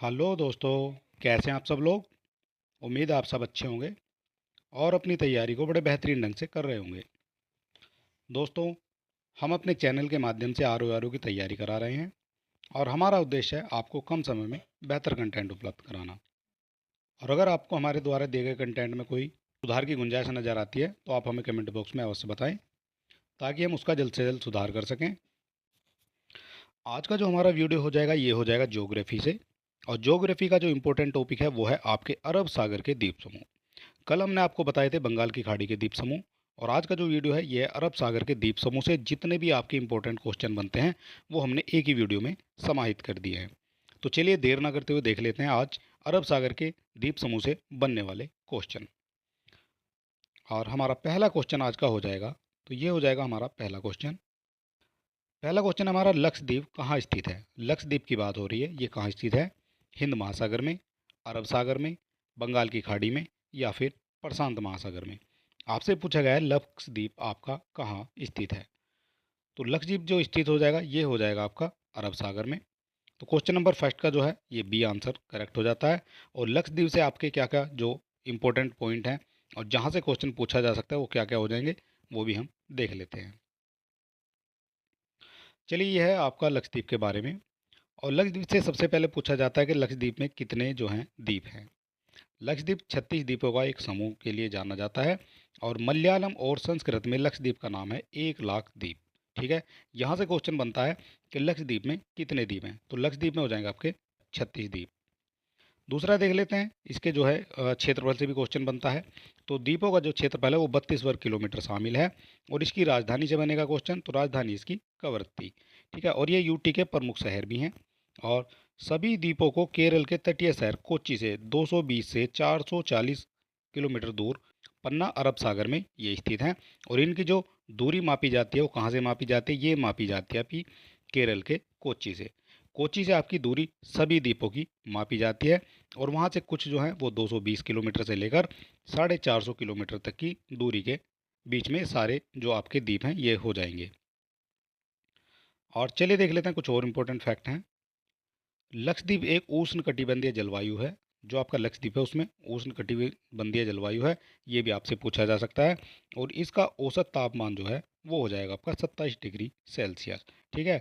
Hello दोस्तों। कैसे हैं आप सब लोग। उम्मीद है आप सब अच्छे होंगे और अपनी तैयारी को बड़े बेहतरीन ढंग से कर रहे होंगे। दोस्तों, हम अपने चैनल के माध्यम से आर की तैयारी करा रहे हैं और हमारा उद्देश्य है आपको कम समय में बेहतर कंटेंट उपलब्ध कराना। और अगर आपको हमारे द्वारा दिए गए कंटेंट में कोई सुधार की गुंजाइश नज़र आती है तो आप हमें कमेंट बॉक्स में अवश्य बताएं ताकि हम उसका जल्द से जल्द सुधार कर सकें। आज का जो हमारा वीडियो हो जाएगा ये हो जाएगा ज्योग्राफी से। और ज्योग्राफी का जो इम्पोर्टेंट टॉपिक है वो है आपके अरब सागर के द्वीप समूह। कल हमने आपको बताए थे बंगाल की खाड़ी के द्वीप समूह, और आज का जो वीडियो है ये अरब सागर के द्वीप समूह से जितने भी आपके इंपॉर्टेंट क्वेश्चन बनते हैं वो हमने एक ही वीडियो में समाहित कर दिए हैं। तो चलिए देर ना करते हुए देख लेते हैं आज अरब सागर के द्वीप समूह से बनने वाले क्वेश्चन। और हमारा पहला क्वेश्चन आज का हो जाएगा, तो ये हो जाएगा हमारा पहला क्वेश्चन। पहला क्वेश्चन हमारा, लक्षद्वीप कहाँ स्थित है। लक्षद्वीप की बात हो रही है, ये कहाँ स्थित है। हिंद महासागर में, अरब सागर में, बंगाल की खाड़ी में, या फिर प्रशांत महासागर में। आपसे पूछा गया है लक्षद्वीप आपका कहाँ स्थित है। तो लक्षद्वीप जो स्थित हो जाएगा ये हो जाएगा आपका अरब सागर में। तो क्वेश्चन नंबर फर्स्ट का जो है ये बी आंसर करेक्ट हो जाता है। और लक्षद्वीप से आपके क्या क्या जो इंपॉर्टेंट पॉइंट हैं और जहाँ से क्वेश्चन पूछा जा सकता है वो क्या क्या हो जाएंगे वो भी हम देख लेते हैं। चलिए, यह है आपका लक्षद्वीप के बारे में। और लक्षद्वीप से सबसे पहले पूछा जाता है कि लक्षद्वीप में कितने जो हैं द्वीप हैं। लक्षद्वीप 36 द्वीपों का एक समूह के लिए जाना जाता है। और मलयालम और संस्कृत में लक्षद्वीप का नाम है 1 लाख द्वीप। ठीक है, यहाँ से क्वेश्चन बनता है कि लक्षद्वीप में कितने द्वीप हैं। तो लक्षद्वीप में हो जाएंगे आपके 36 द्वीप। दूसरा देख लेते हैं, इसके जो है क्षेत्रफल से भी क्वेश्चन बनता है। तो द्वीपों का जो क्षेत्रफल है वो 32 वर्ग किलोमीटर शामिल है। और इसकी राजधानी से बनेगा क्वेश्चन, तो राजधानी इसकी कवरत्ती। ठीक है, और ये यूटी के प्रमुख शहर भी हैं। और सभी द्वीपों को केरल के तटीय शहर कोच्चि से 220 से 440 किलोमीटर दूर पन्ना अरब सागर में ये स्थित हैं। और इनकी जो दूरी मापी जाती है वो कहाँ से मापी जाती है, ये मापी जाती है आपकी केरल के कोच्चि से। कोच्चि से आपकी दूरी सभी द्वीपों की मापी जाती है। और वहाँ से कुछ जो है वो 220 किलोमीटर से लेकर 450 किलोमीटर तक की दूरी के बीच में सारे जो आपके द्वीप हैं ये हो जाएंगे। और चलिए देख लेते हैं कुछ और इम्पोर्टेंट फैक्ट हैं। लक्षद्वीप एक उष्ण कटिबंधीय जलवायु है। जो आपका लक्षद्वीप है उसमें उष्ण कटिबंधीय जलवायु है, ये भी आपसे पूछा जा सकता है। और इसका औसत तापमान जो है वो हो जाएगा आपका 27 डिग्री सेल्सियस। ठीक है,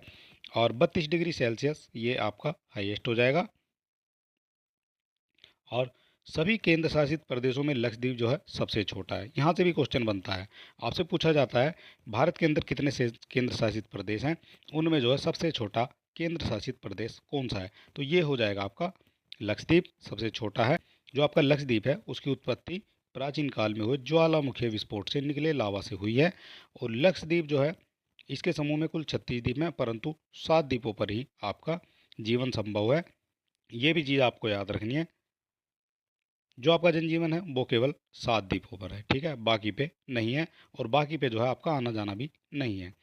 और 32 डिग्री सेल्सियस ये आपका हाईएस्ट हो जाएगा। और सभी केंद्र शासित प्रदेशों में लक्षद्वीप जो है सबसे छोटा है। यहाँ से भी क्वेश्चन बनता है, आपसे पूछा जाता है भारत के अंदर कितने से केंद्र शासित प्रदेश हैं, उनमें जो है सबसे छोटा केंद्र शासित प्रदेश कौन सा है। तो ये हो जाएगा आपका लक्षद्वीप सबसे छोटा है। जो आपका लक्षद्वीप है उसकी उत्पत्ति प्राचीन काल में हुए ज्वालामुखी विस्फोट से निकले लावा से हुई है। और लक्षद्वीप जो है इसके समूह में कुल 36 द्वीप हैं, परंतु 7 द्वीपों पर ही आपका जीवन संभव है। ये भी चीज़ आपको याद रखनी है। जो आपका जनजीवन है वो केवल 7 द्वीपों पर है। ठीक है, बाकी पे नहीं है। और बाकी पे जो है आपका आना जाना भी नहीं है।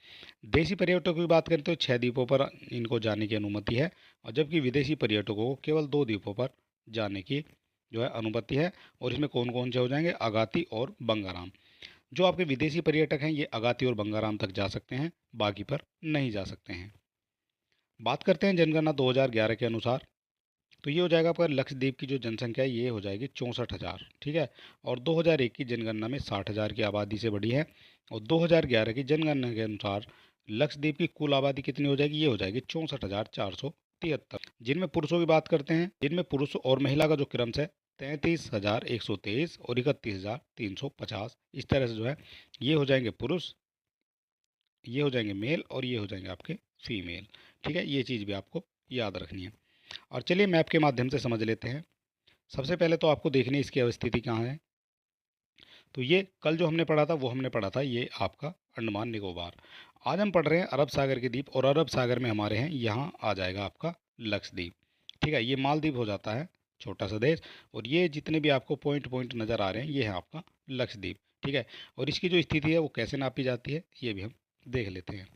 देशी पर्यटकों की बात करें तो 6 द्वीपों पर इनको जाने की अनुमति है। और जबकि विदेशी पर्यटकों को केवल 2 द्वीपों पर जाने की जो है अनुमति है। और इसमें कौन कौन से हो जाएंगे, अगाती और बंगाराम। जो आपके विदेशी पर्यटक हैं ये अगाती और बंगाराम तक जा सकते हैं, बाकी पर नहीं जा सकते हैं। बात करते हैं जनगणना 2011 के अनुसार। तो ये हो जाएगा आपका लक्षद्वीप की जो जनसंख्या है ये हो जाएगी 64,000। ठीक है, और 2001 की जनगणना में 60,000 की आबादी से बढ़ी है। और 2011 की जनगणना के अनुसार लक्षद्वीप की कुल आबादी कितनी हो जाएगी, ये हो जाएगी 64,473। जिनमें पुरुषों की बात करते हैं, जिनमें पुरुष और महिला का जो क्रम है 33,123 और 31,350, इस तरह से जो है ये हो जाएंगे पुरुष, ये हो जाएंगे मेल, और ये हो जाएंगे आपके फीमेल। ठीक है, ये चीज़ भी आपको याद रखनी है। और चलिए मैप के माध्यम से समझ लेते हैं। सबसे पहले तो आपको देखनी है इसकी अवस्थिति कहाँ है। तो ये कल जो हमने पढ़ा था वो हमने पढ़ा था ये आपका अंडमान निकोबार। आज हम पढ़ रहे हैं अरब सागर के द्वीप, और अरब सागर में हमारे हैं यहाँ आ जाएगा आपका लक्षद्वीप। ठीक है, ये मालदीव हो जाता है छोटा सा देश। और ये जितने भी आपको पॉइंट पॉइंट नज़र आ रहे हैं ये है आपका लक्षद्वीप। ठीक है, और इसकी जो स्थिति है वो कैसे नापी जाती है ये भी हम देख लेते हैं।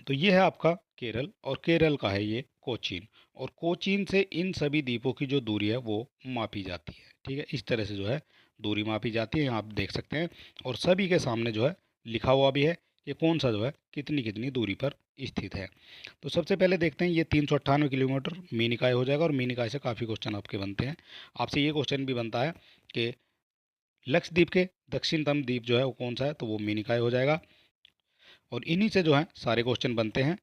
तो ये है आपका केरल, और केरल का है ये कोचीन। और कोचीन से इन सभी द्वीपों की जो दूरी है वो मापी जाती है। ठीक है, इस तरह से जो है दूरी मापी जाती है, यहाँ आप देख सकते हैं। और सभी के सामने जो है लिखा हुआ भी है कि कौन सा जो है कितनी कितनी दूरी पर स्थित है। तो सबसे पहले देखते हैं, ये 398 किलोमीटर मीनिकाय हो जाएगा, और मीनिकाय से काफ़ी क्वेश्चन आपके बनते हैं। आपसे ये क्वेश्चन भी बनता है कि लक्षद्वीप के दक्षिणतम द्वीप जो है वो कौन सा है, तो वो मीनिकाय हो जाएगा। और इन्हीं से जो है सारे क्वेश्चन बनते हैं।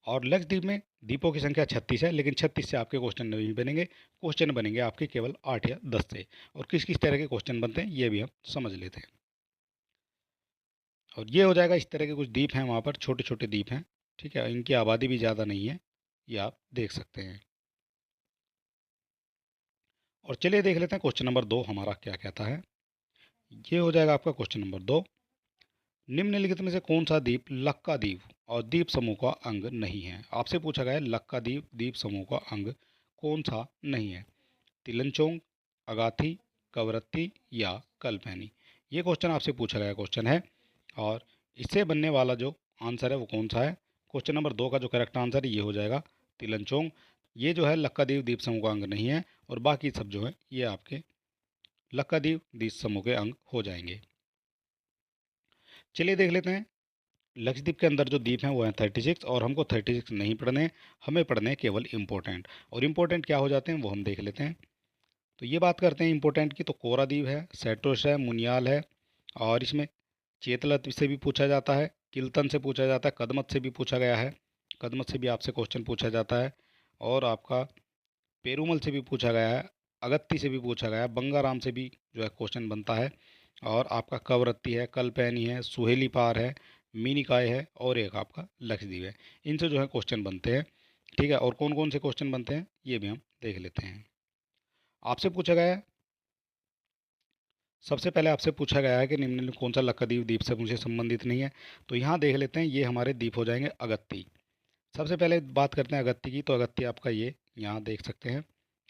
और लक्षद्वीप में द्वीपों की संख्या 36 है, लेकिन 36 से आपके क्वेश्चन नहीं बनेंगे, क्वेश्चन बनेंगे आपके केवल 8 या 10 से। और किस किस तरह के क्वेश्चन बनते हैं ये भी हम समझ लेते हैं। और ये हो जाएगा, इस तरह के कुछ द्वीप हैं वहाँ पर, छोटे छोटे द्वीप हैं, ठीक है, इनकी आबादी भी ज़्यादा नहीं है, ये आप देख सकते हैं। और चलिए देख लेते हैं क्वेश्चन नंबर 2 हमारा क्या कहता है। ये हो जाएगा आपका क्वेश्चन नंबर 2। निम्नलिखित में से कौन सा द्वीप लक्का द्वीप और द्वीप समूह का अंग नहीं है। आपसे पूछा गया है लक्का द्वीप द्वीप समूह का अंग कौन सा नहीं है। तिलंचोंग, अगाथी, कवरत्ती या कल्पैनी। ये क्वेश्चन आपसे पूछा गया क्वेश्चन है, और इससे बनने वाला जो आंसर है वो कौन सा है। क्वेश्चन नंबर 2 का जो करेक्ट आंसर है ये हो जाएगा तिलंचोंग। ये जो है लक्काद्वीप द्वीप समूह का अंग नहीं है, और बाकी सब जो है ये आपके लक्काद्वीप द्वीप समूह के अंग हो जाएंगे। चलिए देख लेते हैं, लक्षद्वीप के अंदर जो द्वीप हैं वो हैं 36, और हमको 36 नहीं पढ़ने हैं, हमें पढ़ने हैं केवल इंपॉर्टेंट। और इंपॉर्टेंट क्या हो जाते हैं वो हम देख लेते हैं। तो ये बात करते हैं इंपॉर्टेंट की, तो कोरा द्वीप है, सैटोस है, मुनियाल है, और इसमें चेतलत से भी पूछा जाता है, किल्तन से पूछा जाता है, कदमत से भी पूछा गया है, कदमत से भी आपसे क्वेश्चन पूछा जाता है, और आपका पेरूमल से भी पूछा गया है, अगत्ती से भी पूछा गया है, बंगाराम से भी जो है क्वेश्चन बनता है, और आपका कवरत्ती है, कल्पैनी है, सुहेली पार है, मीनिकाय है, और एक आपका लक्षद्वीप है। इनसे जो है क्वेश्चन बनते हैं, ठीक है। और कौन कौन से क्वेश्चन बनते हैं ये भी हम देख लेते हैं। आपसे पूछा गया है, सबसे पहले आपसे पूछा गया है कि निम्न में कौन सा लक्षद्वीप द्वीप से मुझे संबंधित नहीं है। तो यहाँ देख लेते हैं, ये हमारे द्वीप हो जाएंगे अगत्ती। सबसे पहले बात करते हैं अगत्ती की, तो अगत्ती आपका ये यहाँ देख सकते हैं,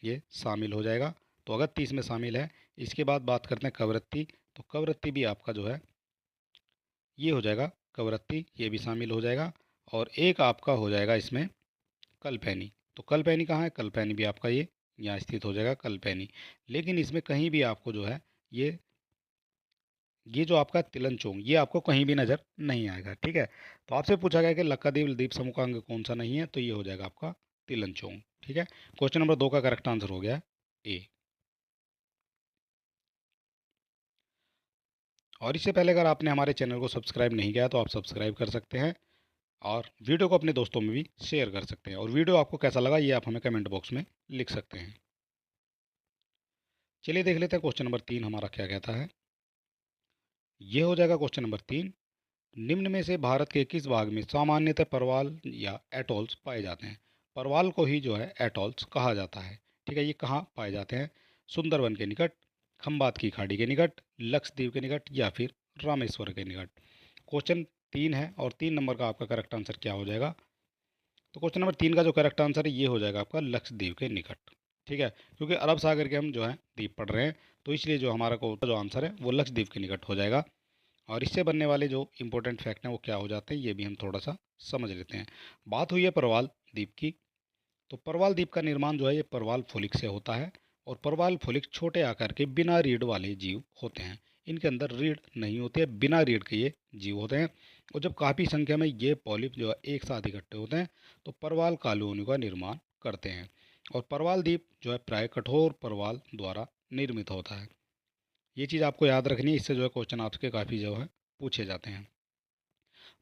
ये शामिल हो जाएगा, तो अगत्ती इसमें शामिल है। इसके बाद बात करते हैं कवरत्ती, तो कवरत्ती भी आपका जो है ये हो जाएगा कवरत्ती, ये भी शामिल हो जाएगा। और एक आपका हो जाएगा इसमें कल्पैनी, तो कल्पैनी कहाँ है, कल्पैनी भी आपका ये यहाँ स्थित हो जाएगा कल्पैनी। लेकिन इसमें कहीं भी आपको जो है ये जो आपका तिलंचोंग ये आपको कहीं भी नज़र नहीं आएगा, ठीक है। तो आपसे पूछा गया कि लक्षद्वीप द्वीप समूह का अंग कौन सा नहीं है, तो ये हो जाएगा आपका तिलंचोंग, ठीक है। क्वेश्चन नंबर 2 का करेक्ट आंसर हो गया ए। और इससे पहले अगर आपने हमारे चैनल को सब्सक्राइब नहीं किया तो आप सब्सक्राइब कर सकते हैं, और वीडियो को अपने दोस्तों में भी शेयर कर सकते हैं। और वीडियो आपको कैसा लगा ये आप हमें कमेंट बॉक्स में लिख सकते हैं। चलिए देख लेते हैं क्वेश्चन नंबर 3 हमारा क्या कहता है। ये हो जाएगा क्वेश्चन नंबर 3। निम्न में से भारत के किस भाग में सामान्यतः परवाल या एटॉल्स पाए जाते हैं। परवाल को ही जो है एटॉल्स कहा जाता है, ठीक है। ये कहाँ पाए जाते हैं, सुंदरवन के निकट, खंबात की खाड़ी के निकट, लक्षद्वीप के निकट, या फिर रामेश्वर के निकट। क्वेश्चन 3 है, और 3 नंबर का आपका करेक्ट आंसर क्या हो जाएगा। तो क्वेश्चन नंबर 3 का जो करेक्ट आंसर है ये हो जाएगा आपका लक्षद्वीप के निकट, ठीक है। क्योंकि अरब सागर के हम जो है द्वीप पढ़ रहे हैं, तो इसलिए जो हमारा को जो आंसर है वो लक्षद्वीप के निकट हो जाएगा। और इससे बनने वाले जो इंपॉर्टेंट फैक्ट हैं वो क्या हो जाते हैं ये भी हम थोड़ा सा समझ लेते हैं। बात हुई है परवाल द्वीप की, तो परवाल द्वीप का निर्माण जो है ये परवाल फोलिक से होता है। और परवाल फोलिक छोटे आकार के बिना रीढ़ वाले जीव होते हैं, इनके अंदर रीढ़ नहीं होती है, बिना रीढ़ के ये जीव होते हैं। और जब काफ़ी संख्या में ये पॉलिप जो है एक साथ इकट्ठे होते हैं तो परवाल कॉलोनी का निर्माण करते हैं। और परवाल द्वीप जो है प्राय कठोर परवाल द्वारा निर्मित होता है। ये चीज़ आपको याद रखनी है, इससे जो है क्वेश्चन आपके काफ़ी जो है पूछे जाते हैं।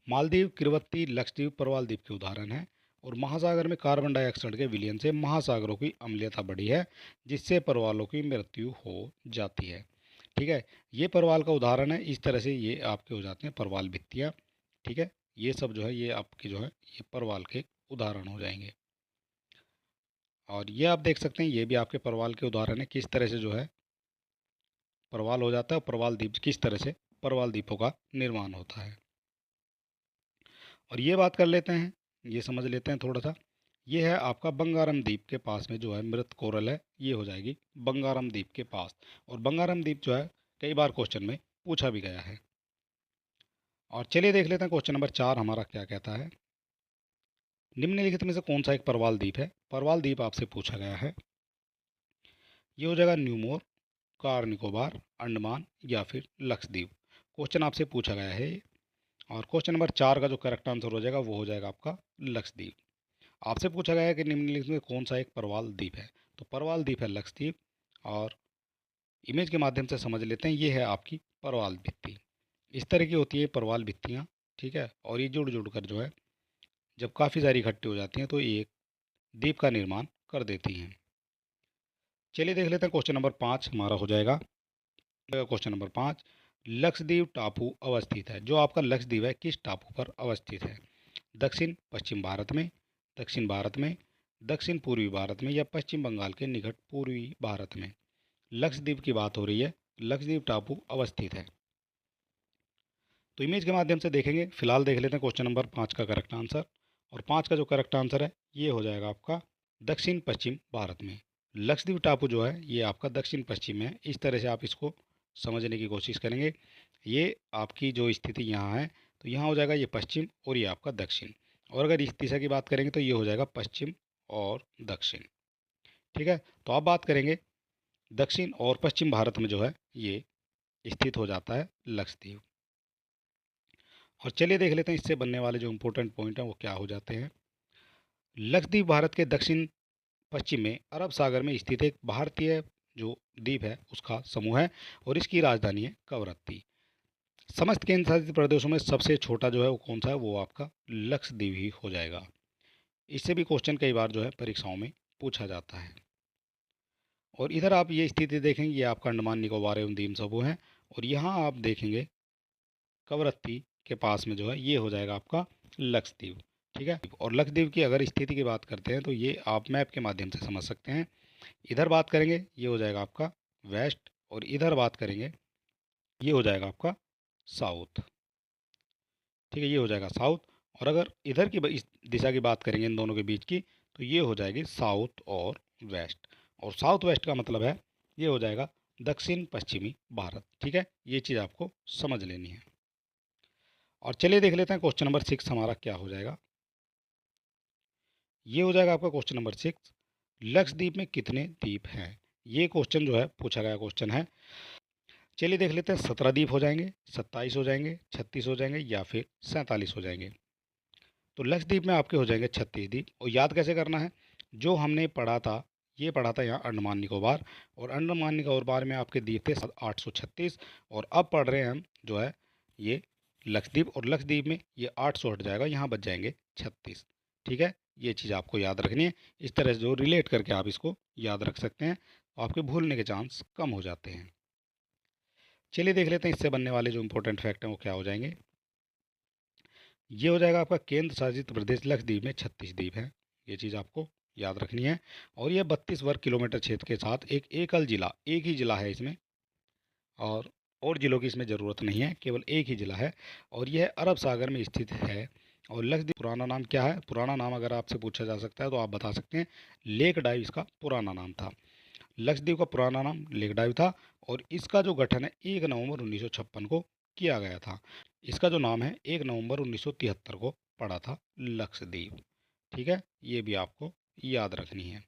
मालदीव, किरवत्ती, लक्षद्वीप परवाल द्वीप के उदाहरण हैं। और महासागर में कार्बन डाइऑक्साइड के विलयन से महासागरों की अम्लीयता बढ़ी है, जिससे परवालों की मृत्यु हो जाती है, ठीक है। ये परवाल का उदाहरण है, इस तरह से ये आपके हो जाते हैं परवाल भित्तियाँ, ठीक है। ये सब जो है ये आपके जो है ये परवाल के उदाहरण हो जाएंगे। और ये आप देख सकते हैं ये भी आपके परवाल के उदाहरण है, किस तरह से जो है परवाल हो जाता है, और परवाल द्वीप किस तरह से परवाल द्वीपों का निर्माण होता है। और ये बात कर लेते हैं, ये समझ लेते हैं थोड़ा सा। ये है आपका बंगारम द्वीप के पास में जो है मृत कोरल है, ये हो जाएगी बंगारम द्वीप के पास। और बंगारम द्वीप जो है कई बार क्वेश्चन में पूछा भी गया है। और चलिए देख लेते हैं क्वेश्चन नंबर 4 हमारा क्या कहता है। निम्नलिखित में से कौन सा एक परवाल द्वीप है। परवाल द्वीप आपसे पूछा गया है, ये हो जाएगा न्यूमोर, कार निकोबार, अंडमान, या फिर लक्षद्वीप। क्वेश्चन आपसे पूछा गया है। और क्वेश्चन नंबर 4 का जो करेक्ट आंसर हो जाएगा वो हो जाएगा आपका लक्षद्वीप। आपसे पूछा गया है कि निम्नलिखित में कौन सा एक परवाल द्वीप है, तो परवाल द्वीप है लक्षद्वीप। और इमेज के माध्यम से समझ लेते हैं, ये है आपकी परवाल भित्ति। इस तरह की होती है परवाल भित्तियाँ, ठीक है। और ये जुड़ जुड़ कर जो है जब काफ़ी सारी इकट्ठी हो जाती हैं तो ये एक द्वीप का निर्माण कर देती हैं। चलिए देख लेते हैं क्वेश्चन नंबर 5 हमारा हो जाएगा। क्वेश्चन नंबर 5, लक्षद्वीप टापू अवस्थित है। जो आपका लक्षद्वीप है किस टापू पर अवस्थित है? दक्षिण पश्चिम भारत में, दक्षिण भारत में, दक्षिण पूर्वी भारत में या पश्चिम बंगाल के निकट पूर्वी भारत में? लक्षद्वीप की बात हो रही है, लक्षद्वीप टापू अवस्थित है। तो इमेज के माध्यम से देखेंगे, फिलहाल देख लेते हैं क्वेश्चन नंबर 5 का करेक्ट आंसर। और 5 का जो करेक्ट आंसर है ये हो जाएगा आपका दक्षिण पश्चिम भारत में। लक्षद्वीप टापू जो है ये आपका दक्षिण पश्चिम में है। इस तरह से आप इसको समझने की कोशिश करेंगे। ये आपकी जो स्थिति यहाँ है तो यहाँ हो जाएगा ये पश्चिम और ये आपका दक्षिण। और अगर इस दिशा की बात करेंगे तो ये हो जाएगा पश्चिम और दक्षिण, ठीक है। तो आप बात करेंगे दक्षिण और पश्चिम भारत में जो है ये स्थित हो जाता है लक्षद्वीप। और चलिए देख लेते हैं इससे बनने वाले जो इम्पोर्टेंट पॉइंट हैं वो क्या हो जाते हैं। लक्षद्वीप भारत के दक्षिण पश्चिम में अरब सागर में स्थित एक भारतीय जो द्वीप है उसका समूह है और इसकी राजधानी है कवरत्ती। समस्त केंद्र शासित प्रदेशों में सबसे छोटा जो है वो कौन सा है, वो आपका लक्षद्वीप ही हो जाएगा। इससे भी क्वेश्चन कई बार जो है परीक्षाओं में पूछा जाता है। और इधर आप ये स्थिति देखेंगे, ये आपका अंडमान निकोबार एवं द्वीप समूह है। और यहाँ आप देखेंगे कवरत्ती के पास में जो है ये हो जाएगा आपका लक्षद्वीप, ठीक है। और लक्षद्वीप की अगर स्थिति की बात करते हैं तो ये आप मैप के माध्यम से समझ सकते हैं। इधर बात करेंगे ये हो जाएगा आपका वेस्ट और इधर बात करेंगे ये हो जाएगा आपका साउथ, ठीक है। ये हो जाएगा साउथ। और अगर इधर की इस दिशा की बात करेंगे इन दोनों के बीच की तो ये हो जाएगी साउथ और वेस्ट। और साउथ वेस्ट का मतलब है ये हो जाएगा दक्षिण पश्चिमी भारत, ठीक है। ये चीज़ आपको समझ लेनी है। और चलिए देख लेते हैं क्वेश्चन नंबर 6 हमारा क्या हो जाएगा। ये हो जाएगा आपका क्वेश्चन नंबर 6, लक्षद्वीप में कितने द्वीप हैं? ये क्वेश्चन जो है पूछा गया क्वेश्चन है। चलिए देख लेते हैं, 17 द्वीप हो जाएंगे, 27 हो जाएंगे, 36 हो जाएंगे या फिर 47 हो जाएंगे। तो लक्षद्वीप में आपके हो जाएंगे 36 द्वीप। और याद कैसे करना है, जो हमने पढ़ा था ये पढ़ा था यहाँ अंडमान निकोबार। और अंडमान निकोबार में आपके द्वीप थे 836। और अब पढ़ रहे हैं हम जो है ये लक्षद्वीप। और लक्षद्वीप में ये 800 हट जाएगा, यहाँ बच जाएंगे 36, ठीक है। ये चीज़ आपको याद रखनी है। इस तरह से जो रिलेट करके आप इसको याद रख सकते हैं, आपके भूलने के चांस कम हो जाते हैं। चलिए देख लेते हैं इससे बनने वाले जो इंपॉर्टेंट फैक्ट हैं वो क्या हो जाएंगे। ये हो जाएगा आपका केंद्र शासित प्रदेश लक्षद्वीप में 36 द्वीप हैं। ये चीज़ आपको याद रखनी है। और ये 32 वर्ग किलोमीटर क्षेत्र के साथ एक एकल जिला, एक ही जिला है इसमें। और जिलों की इसमें ज़रूरत नहीं है, केवल एक ही जिला है। और यह अरब सागर में स्थित है। और लक्षद्वीप पुराना नाम क्या है? पुराना नाम अगर आपसे पूछा जा सकता है तो आप बता सकते हैं लेक डाइव इसका पुराना नाम था। लक्षद्वीप का पुराना नाम लेक डाइव था। और इसका जो गठन है 1 नवंबर 1956 को किया गया था। इसका जो नाम है 1 नवंबर 1973 को पड़ा था लक्षद्वीप, ठीक है। ये भी आपको याद रखनी है।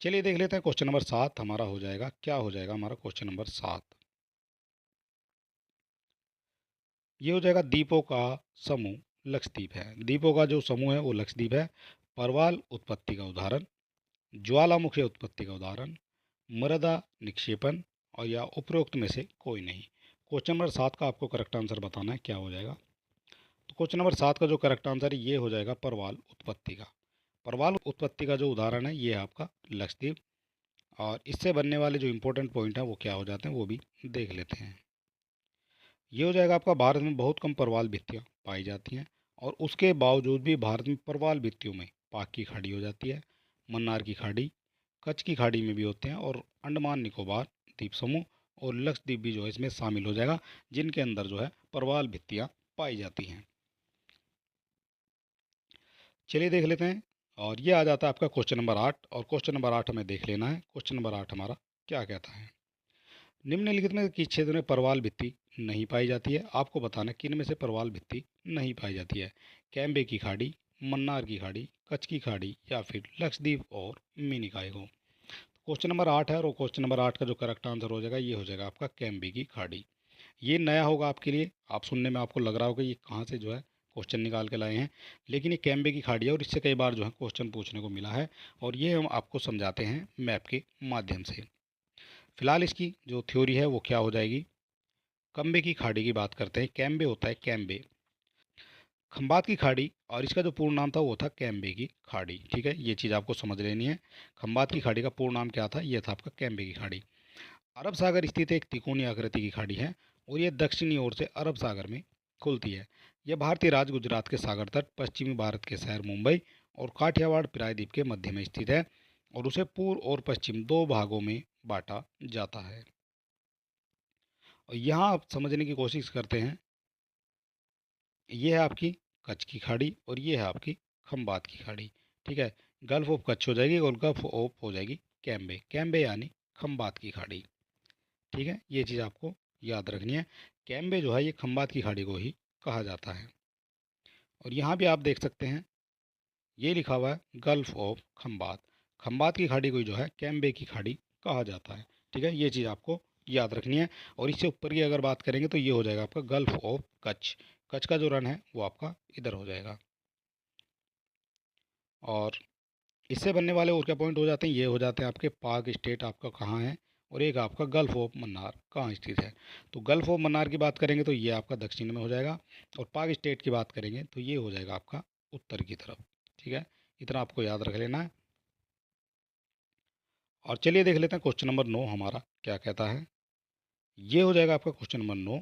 चलिए देख लेते हैं क्वेश्चन नंबर 7 हमारा हो जाएगा। क्या हो जाएगा हमारा क्वेश्चन नंबर 7? ये हो जाएगा द्वीपों का समूह लक्षद्वीप है। द्वीपों का जो समूह है वो लक्षद्वीप है। परवाल उत्पत्ति का उदाहरण, ज्वालामुखी उत्पत्ति का उदाहरण, मृदा निक्षेपण और या उपरोक्त में से कोई नहीं। क्वेश्चन नंबर 7 का आपको करेक्ट आंसर बताना है, क्या हो जाएगा। तो क्वेश्चन नंबर 7 का जो करेक्ट आंसर है ये हो जाएगा परवाल उत्पत्ति का। परवाल उत्पत्ति का जो उदाहरण है ये है आपका लक्षद्वीप। और इससे बनने वाले जो इंपॉर्टेंट पॉइंट हैं वो क्या हो जाते हैं वो भी देख लेते हैं। ये हो जाएगा आपका भारत में बहुत कम परवाल भित्तियाँ पाई जाती हैं। और उसके बावजूद भी भारत में परवाल भित्तियों में पाक की खाड़ी हो जाती है, मन्नार की खाड़ी, कच्छ की खाड़ी में भी होते हैं। और अंडमान निकोबार द्वीप समूह और लक्षद्वीप भी जो है इसमें शामिल हो जाएगा, जिनके अंदर जो है परवाल भित्तियाँ पाई जाती हैं। चलिए देख लेते हैं। और ये आ जाता है आपका क्वेश्चन नंबर 8। और क्वेश्चन नंबर 8 हमें देख लेना है। क्वेश्चन नंबर 8 हमारा क्या कहता है, निम्नलिखित में किस क्षेत्र में परवाल भित्ति नहीं पाई जाती है? आपको बताना है किन में से परवाल भित्ति नहीं पाई जाती है। कैम्बे की खाड़ी, मन्नार की खाड़ी, कच्छ की खाड़ी या फिर लक्षद्वीप और मिनी कायगो। क्वेश्चन नंबर 8 है और क्वेश्चन नंबर 8 का जो करेक्ट आंसर हो जाएगा ये हो जाएगा आपका कैम्बे की खाड़ी। ये नया होगा आपके लिए, आप सुनने में आपको लग रहा होगा ये कहाँ से जो है क्वेश्चन निकाल के लाए हैं, लेकिन ये कैम्बे की खाड़ी है और इससे कई बार जो है क्वेश्चन पूछने को मिला है, और ये हम आपको समझाते हैं मैप के माध्यम से। फिलहाल इसकी जो थ्योरी है वो क्या हो जाएगी, कम्बे की खाड़ी की बात करते हैं। कैम्बे होता है कैम्बे, खंबात की खाड़ी, और इसका जो पूर्ण नाम था वो था कैम्बे की खाड़ी। ठीक है, ये चीज़ आपको समझ लेनी है। खंबात की खाड़ी का पूर्ण नाम क्या था, ये था आपका कैम्बे की खाड़ी। अरब सागर स्थित एक त्रिकोणीय आकृति की खाड़ी है और ये दक्षिणी ओर से अरब सागर में खुलती है। यह भारतीय राज्य गुजरात के सागर तट, पश्चिमी भारत के शहर मुंबई और काठियावाड़ प्रायद्वीप के मध्य में स्थित है, और उसे पूर्व और पश्चिम दो भागों में बांटा जाता है। और यहाँ आप समझने की कोशिश करते हैं, ये है आपकी कच्छ की खाड़ी और ये है आपकी खंबात की खाड़ी। ठीक है, गल्फ ऑफ कच्छ हो जाएगी और गल्फ ऑफ हो जाएगी कैम्बे, कैम्बे यानी खंबात की खाड़ी। ठीक है, ये चीज़ आपको याद रखनी है। कैम्बे जो है ये खंबात की खाड़ी को ही कहा जाता है। और यहाँ भी आप देख सकते हैं ये लिखा हुआ है गल्फ ऑफ खंबात, खंबात की खाड़ी को जो है कैम्बे की खाड़ी कहा जाता है। ठीक है, ये चीज़ आपको याद रखनी है। और इससे ऊपर की अगर बात करेंगे तो ये हो जाएगा आपका गल्फ ऑफ कच्छ, कच्छ का जो रन है वो आपका इधर हो जाएगा। और इससे बनने वाले और क्या पॉइंट हो जाते हैं, ये हो जाते हैं आपके पाक स्टेट आपका कहाँ है, और एक आपका गल्फ ऑफ मन्नार कहाँ स्थित है। तो गल्फ ऑफ मन्नार की बात करेंगे तो ये आपका दक्षिण में हो जाएगा, और पाक स्टेट की बात करेंगे तो ये हो जाएगा आपका उत्तर की तरफ। ठीक है, इतना आपको याद रख लेना है। और चलिए देख लेते हैं क्वेश्चन नंबर 9 हमारा क्या कहता है। ये हो जाएगा आपका क्वेश्चन नंबर 9,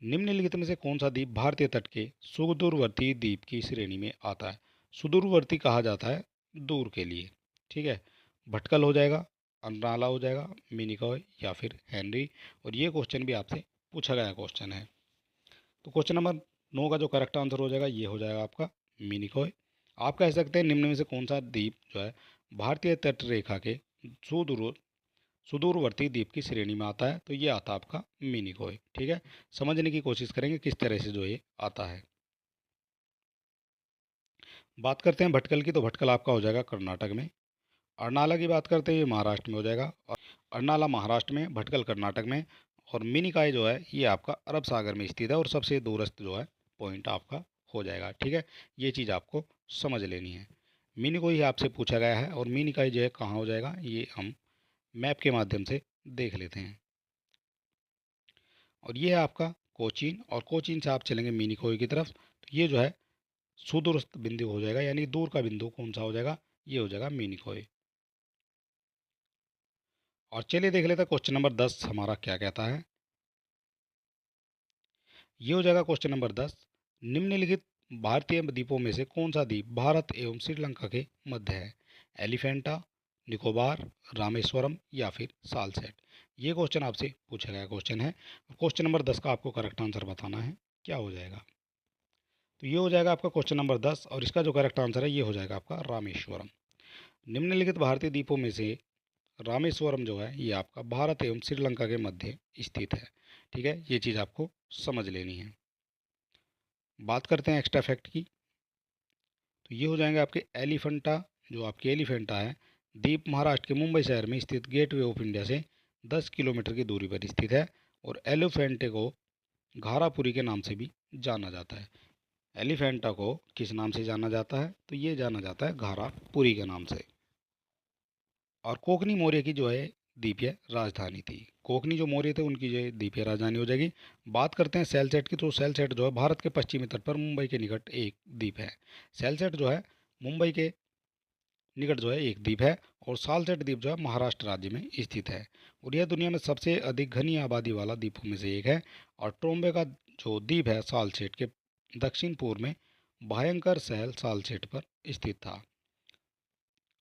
निम्नलिखित में से कौन सा द्वीप भारतीय तट के सुदूरवर्ती द्वीप की श्रेणी में आता है। सुदूरवर्ती कहा जाता है दूर के लिए। ठीक है, भटकल हो जाएगा, अनराला हो जाएगा, मिनिकॉय या फिर हेनरी। और ये क्वेश्चन भी आपसे पूछा गया क्वेश्चन है। तो क्वेश्चन नंबर 9 का जो करेक्ट आंसर हो जाएगा ये हो जाएगा आपका मिनिकॉय। आप कह सकते हैं निम्न में से कौन सा द्वीप जो है भारतीय तट रेखा के सुदूर सुदूरवर्ती द्वीप की श्रेणी में आता है, तो ये आता है आपका मिनिकॉय। ठीक है, समझने की कोशिश करेंगे किस तरह से जो ये आता है। बात करते हैं भटकल की, तो भटकल आपका हो जाएगा कर्नाटक में। अरनाला की बात करते हैं ये महाराष्ट्र में हो जाएगा, और अरनाला महाराष्ट्र में, भटकल कर्नाटक में, और मिनिकॉय जो है ये आपका अरब सागर में स्थित है और सबसे दूरस्थ जो है पॉइंट आपका हो जाएगा। ठीक है, ये चीज़ आपको समझ लेनी है। मिनिकॉय आपसे पूछा गया है, और मिनिकॉय जो है कहाँ हो जाएगा ये हम मैप के माध्यम से देख लेते हैं। और ये है आपका कोचीन, और कोचीन से आप चलेंगे मिनिकॉय की तरफ, तो ये जो है सुदूरस्थ बिंदु हो जाएगा, यानी दूर का बिंदु कौन सा हो जाएगा, ये हो जाएगा मिनिकॉय। और चलिए देख लेते हैं क्वेश्चन नंबर 10 हमारा क्या कहता है। ये हो जाएगा क्वेश्चन नंबर 10, निम्नलिखित भारतीय द्वीपों में से कौन सा द्वीप भारत एवं श्रीलंका के मध्य है। एलिफेंटा, निकोबार, रामेश्वरम या फिर सालसेट। ये क्वेश्चन आपसे पूछा गया क्वेश्चन है। क्वेश्चन नंबर 10 का आपको करेक्ट आंसर बताना है, क्या हो जाएगा। तो ये हो जाएगा आपका क्वेश्चन नंबर 10, और इसका जो करेक्ट आंसर है ये हो जाएगा आपका रामेश्वरम। निम्नलिखित भारतीय द्वीपों में से रामेश्वरम जो है ये आपका भारत एवं श्रीलंका के मध्य स्थित है। ठीक है, ये चीज़ आपको समझ लेनी है। बात करते हैं एक्स्ट्रा फैक्ट की, तो ये हो जाएंगे आपके एलिफेंटा, जो आपके एलिफेंटा है द्वीप महाराष्ट्र के मुंबई शहर में स्थित गेटवे ऑफ इंडिया से 10 किलोमीटर की दूरी पर स्थित है, और एलिफेंटे को घारापुरी के नाम से भी जाना जाता है। एलिफेंटा को किस नाम से जाना जाता है, तो ये जाना जाता है घारापुरी के नाम से। और कोकनी मौर्य की जो है द्वीपीय राजधानी थी, कोकनी जो मौर्य थे उनकी जो है द्वीपीय राजधानी हो जाएगी। बात करते हैं सेलसेट की, तो सेलसेट जो है भारत के पश्चिमी तट पर मुंबई के निकट एक द्वीप है। सेलसेट जो है मुंबई के निकट जो है एक द्वीप है, और सालसेट द्वीप जो है महाराष्ट्र राज्य में स्थित है, और यह दुनिया में सबसे अधिक घनी आबादी वाला द्वीपों में से एक है। और टोम्बे का जो द्वीप है सालसेट के दक्षिण पूर्व में भयंकर सहल सालसेट पर स्थित था।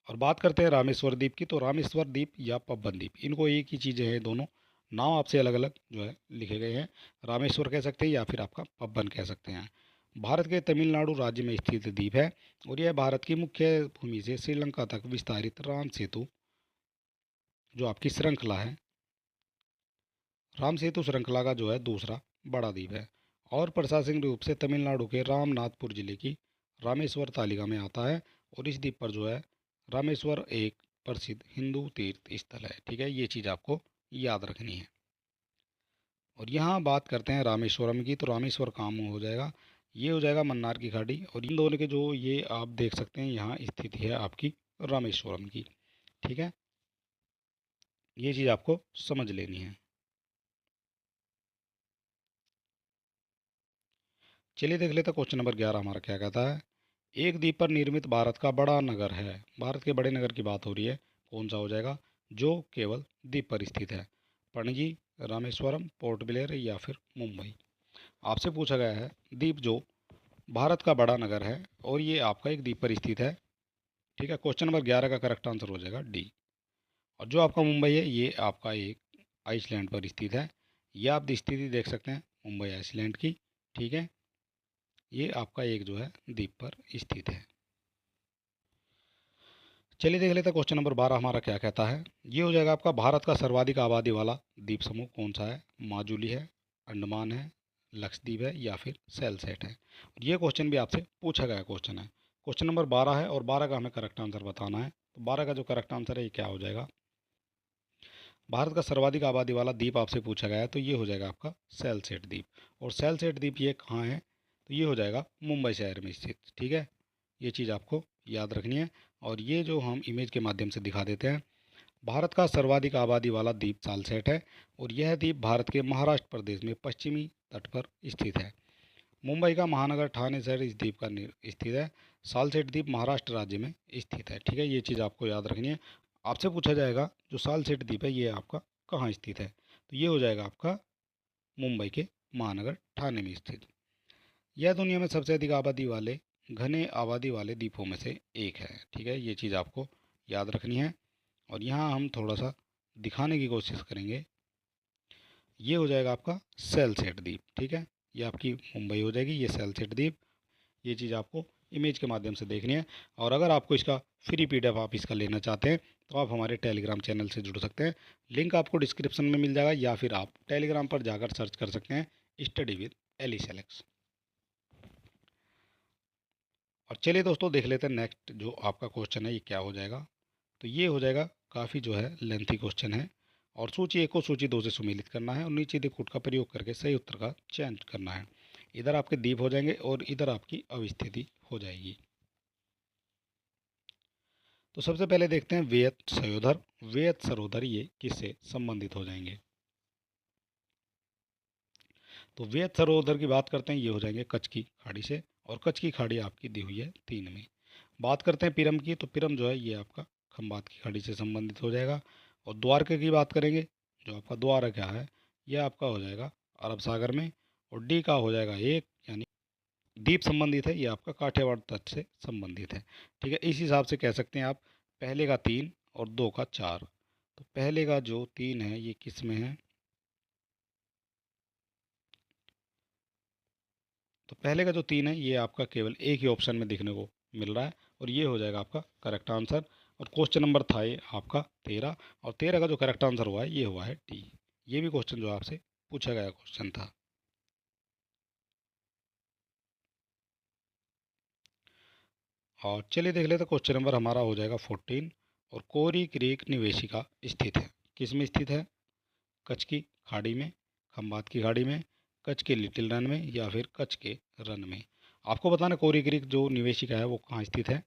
और बात करते हैं रामेश्वर द्वीप की, तो रामेश्वर द्वीप या पब्बन द्वीप, इनको एक ही चीज़ें हैं, दोनों नाम आपसे अलग अलग जो है लिखे गए हैं। रामेश्वर कह सकते हैं या फिर आपका पब्बन कह सकते हैं। भारत के तमिलनाडु राज्य में स्थित द्वीप है, और यह भारत की मुख्य भूमि से श्रीलंका तक विस्तारित राम सेतु जो आपकी श्रृंखला है, राम सेतु श्रृंखला का जो है दूसरा बड़ा द्वीप है, और प्रशासनिक रूप से तमिलनाडु के रामनाथपुर जिले की रामेश्वर तालिका में आता है। और इस द्वीप पर जो है रामेश्वर एक प्रसिद्ध हिंदू तीर्थ स्थल है। ठीक है, ये चीज़ आपको याद रखनी है। और यहाँ बात करते हैं रामेश्वरम की, तो रामेश्वर काम हो जाएगा, ये हो जाएगा मन्नार की खाड़ी। और इन दोनों के जो ये आप देख सकते हैं यहाँ स्थिति है आपकी रामेश्वरम की। ठीक है, ये चीज़ आपको समझ लेनी है। चलिए देख लेते हैं क्वेश्चन नंबर 11 हमारा क्या कहता है। एक द्वीप पर निर्मित भारत का बड़ा नगर है। भारत के बड़े नगर की बात हो रही है, कौन सा हो जाएगा, जो केवल द्वीप पर स्थित है। पणजी, रामेश्वरम, पोर्ट ब्लेयर या फिर मुंबई। आपसे पूछा गया है द्वीप जो भारत का बड़ा नगर है और ये आपका एक द्वीप पर स्थित है। ठीक है, क्वेश्चन नंबर 11 का करेक्ट आंसर हो जाएगा डी। और जो आपका मुंबई है ये आपका एक आइसलैंड पर स्थित है। ये आप स्थिति देख सकते हैं मुंबई आइसलैंड की। ठीक है, ये आपका एक जो है द्वीप पर स्थित है। चलिए देख लेते हैं क्वेश्चन नंबर 12 हमारा क्या कहता है। ये हो जाएगा आपका भारत का सर्वाधिक आबादी वाला द्वीप समूह कौन सा है। माजुली है, अंडमान है, लक्षद्वीप है या फिर सेलसेट है। ये क्वेश्चन भी आपसे पूछा गया क्वेश्चन है। क्वेश्चन नंबर 12 है और 12 का हमें करेक्ट आंसर बताना है। तो 12 का जो करेक्ट आंसर है ये क्या हो जाएगा। भारत का सर्वाधिक आबादी वाला द्वीप आपसे पूछा गया है, तो ये हो जाएगा आपका सेलसेट द्वीप। और सेलसेट द्वीप ये कहाँ है, तो ये हो जाएगा मुंबई शहर में स्थित। ठीक है, ये चीज़ आपको याद रखनी है। और ये जो हम इमेज के माध्यम से दिखा देते हैं, भारत का सर्वाधिक आबादी वाला द्वीप सालसेट है और यह द्वीप भारत के महाराष्ट्र प्रदेश में पश्चिमी तट पर स्थित है। मुंबई का महानगर ठाणे शहर इस द्वीप का स्थित है। सालसेट द्वीप महाराष्ट्र राज्य में स्थित है। ठीक है, ये चीज़ आपको याद रखनी है। आपसे पूछा जाएगा जो सालसेट द्वीप है ये आपका कहाँ स्थित है, तो ये हो जाएगा आपका मुंबई के महानगर ठाणे में स्थित। यह दुनिया में सबसे अधिक आबादी वाले घने आबादी वाले द्वीपों में से एक है। ठीक है, ये चीज़ आपको याद रखनी है। और यहाँ हम थोड़ा सा दिखाने की कोशिश करेंगे। ये हो जाएगा आपका सेलसेट द्वीप। ठीक है, ये आपकी मुंबई हो जाएगी, ये सेलसेट द्वीप। ये चीज़ आपको इमेज के माध्यम से देखनी है। और अगर आपको इसका फ्री पीडीएफ आप इसका लेना चाहते हैं तो आप हमारे टेलीग्राम चैनल से जुड़ सकते हैं। लिंक आपको डिस्क्रिप्शन में मिल जाएगा या फिर आप टेलीग्राम पर जाकर सर्च कर सकते हैं स्टडी विद एली सेलेक्स। और चलिए दोस्तों देख लेते हैं नेक्स्ट जो आपका क्वेश्चन है ये क्या हो जाएगा। तो ये हो जाएगा काफ़ी जो है लेंथी क्वेश्चन है। और सूची एक को सूची दो से सुमेलित करना है और नीचे दिए कोड का प्रयोग करके सही उत्तर का चयन करना है। इधर आपके द्वीप हो जाएंगे और इधर आपकी अवस्थिति हो जाएगी। तो सबसे पहले देखते हैं वेयत सरोवर। वेयत सरोवर ये किससे संबंधित हो जाएंगे। तो वेयत सरोवर की बात करते हैं, ये हो जाएंगे कच्छ की खाड़ी से। और कच्छ की खाड़ी आपकी दी हुई है 3 में। बात करते हैं पिरम की, तो पिरम जो है ये आपका खंबात की खाड़ी से संबंधित हो जाएगा। और द्वारका की बात करेंगे, जो आपका द्वारका है ये आपका हो जाएगा अरब सागर में। और डी का हो जाएगा एक, यानी द्वीप संबंधित है, ये आपका काठियावाड़ तट से संबंधित है। ठीक है, इस हिसाब से कह सकते हैं आप पहले का 3 और 2 का 4। तो पहले का जो 3 है ये किस में है, तो पहले का जो 3 है ये आपका केवल एक ही ऑप्शन में देखने को मिल रहा है और ये हो जाएगा आपका करेक्ट आंसर। और क्वेश्चन नंबर था ये आपका 13, और 13 का जो करेक्ट आंसर हुआ है ये हुआ है डी। ये भी क्वेश्चन जो आपसे पूछा गया क्वेश्चन था। और चलिए देख लेते क्वेश्चन नंबर हमारा हो जाएगा 14। और कोरी क्रीक निवेशिका स्थित है, किस में स्थित है, कच्छ की खाड़ी में, खंबात की खाड़ी में, कच्छ के लिटिल रन में या फिर कच्छ के रन में। आपको बताना कोरी क्रीक जो निवेशिका है वो कहाँ स्थित है।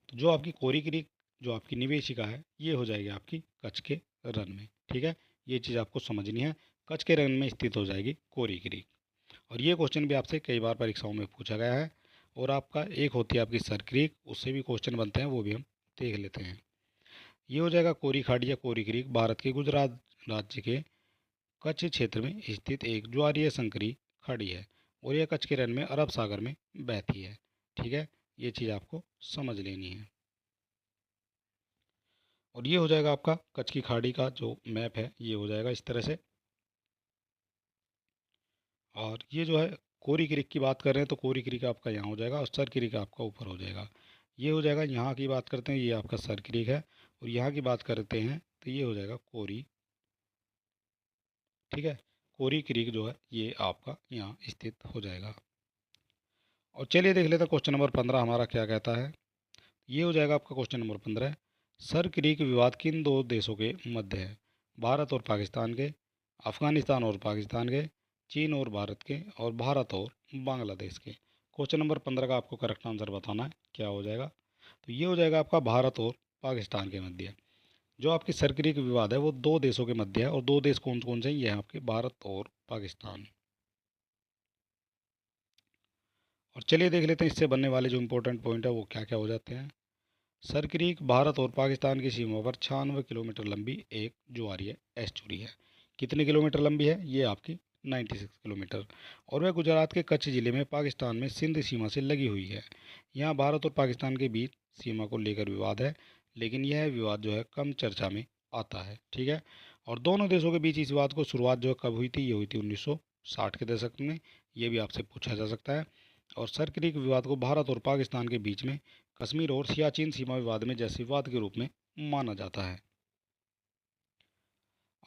तो जो आपकी कोरी क्रीक जो आपकी निवेशिका है ये हो जाएगी आपकी कच्छ के रन में। ठीक है, ये चीज़ आपको समझनी है। कच्छ के रन में स्थित हो जाएगी कोरी क्रीक। और ये क्वेश्चन भी आपसे कई बार परीक्षाओं में पूछा गया है। और आपका एक होती है आपकी सर क्रीक, उससे भी क्वेश्चन बनते हैं, वो भी हम देख लेते हैं। ये हो जाएगा कोरी खाड़ी या कोरी क्रीक भारत के गुजरात राज्य के कच्छ क्षेत्र में स्थित एक ज्वारीय संकरी खाड़ी है और यह कच्छ के रन में अरब सागर में बहती है। ठीक है, ये चीज़ आपको समझ लेनी है। और ये हो जाएगा आपका कच्छ की खाड़ी का जो मैप है ये हो जाएगा इस तरह से। और ये जो है कोरी क्रीक की बात कर रहे हैं तो कोरी क्रीक आपका यहाँ हो जाएगा और सर क्रीक आपका ऊपर हो जाएगा। ये हो जाएगा, यहाँ की बात करते हैं ये आपका सर क्रीक है और यहाँ की बात करते हैं तो ये हो जाएगा कोरी। ठीक है, कोरी क्रीक जो है ये आपका यहाँ स्थित हो जाएगा। और चलिए देख लेते हैं क्वेश्चन नंबर 15 हमारा क्या कहता है। ये हो जाएगा आपका क्वेश्चन नंबर 15। सर क्रीक विवाद किन दो देशों के मध्य है, भारत और पाकिस्तान के, अफगानिस्तान और पाकिस्तान के, चीन और भारत के, और भारत और बांग्लादेश के। क्वेश्चन नंबर 15 का आपको करेक्ट आंसर बताना है, क्या हो जाएगा? तो ये हो जाएगा आपका भारत और पाकिस्तान के मध्य। जो आपकी सरकारी विवाद है वो दो देशों के मध्य है, और दो देश कौन कौन से हैं? ये हैं आपके भारत और पाकिस्तान। और चलिए देख लेते हैं इससे बनने वाले जो इंपॉर्टेंट पॉइंट है वो क्या क्या हो जाते हैं। सर क्रीक भारत और पाकिस्तान की सीमा पर 96 किलोमीटर लंबी एक ज्वारीय एस्चुरी है। कितने किलोमीटर लंबी है? ये आपकी 96 किलोमीटर। और वह गुजरात के कच्छ जिले में पाकिस्तान में सिंध सीमा से लगी हुई है। यहाँ भारत और पाकिस्तान के बीच सीमा को लेकर विवाद है, लेकिन यह विवाद जो है कम चर्चा में आता है। ठीक है। और दोनों देशों के बीच इस विवाद को शुरुआत जो है कब हुई थी? ये हुई थी 1960 के दशक में। ये भी आपसे पूछा जा सकता है। और सर क्रीक विवाद को भारत और पाकिस्तान के बीच में कश्मीर और सियाचिन सीमा विवाद में जैसे विवाद के रूप में माना जाता है।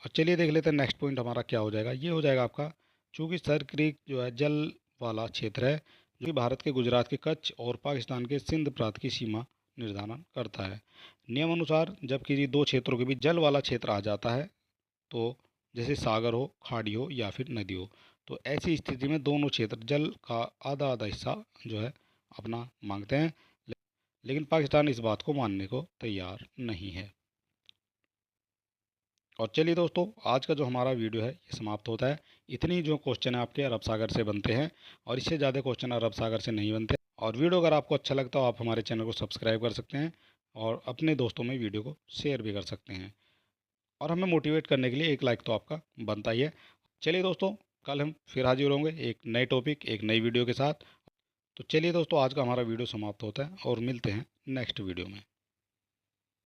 और चलिए देख लेते हैं नेक्स्ट पॉइंट हमारा क्या हो जाएगा। ये हो जाएगा आपका, चूंकि सर क्रीक जो है जल वाला क्षेत्र है जो कि भारत के गुजरात के कच्छ और पाकिस्तान के सिंध प्रांत की सीमा निर्धारण करता है। नियम अनुसार जब किसी दो क्षेत्रों के बीच जल वाला क्षेत्र आ जाता है, तो जैसे सागर हो, खाड़ी हो या फिर नदी हो, तो ऐसी स्थिति में दोनों क्षेत्र जल का आधा आधा हिस्सा जो है अपना मांगते हैं, लेकिन पाकिस्तान इस बात को मानने को तैयार नहीं है। और चलिए दोस्तों, आज का जो हमारा वीडियो है ये समाप्त होता है। इतनी जो क्वेश्चन है आपके अरब सागर से बनते हैं, और इससे ज़्यादा क्वेश्चन अरब सागर से नहीं बनते। और वीडियो अगर आपको अच्छा लगता हो आप हमारे चैनल को सब्सक्राइब कर सकते हैं, और अपने दोस्तों में वीडियो को शेयर भी कर सकते हैं। और हमें मोटिवेट करने के लिए एक लाइक तो आपका बनता ही है। चलिए दोस्तों, कल हम फिर हाजिर होंगे एक नए टॉपिक, एक नई वीडियो के साथ। तो चलिए दोस्तों, आज का हमारा वीडियो समाप्त होता है, और मिलते हैं नेक्स्ट वीडियो में।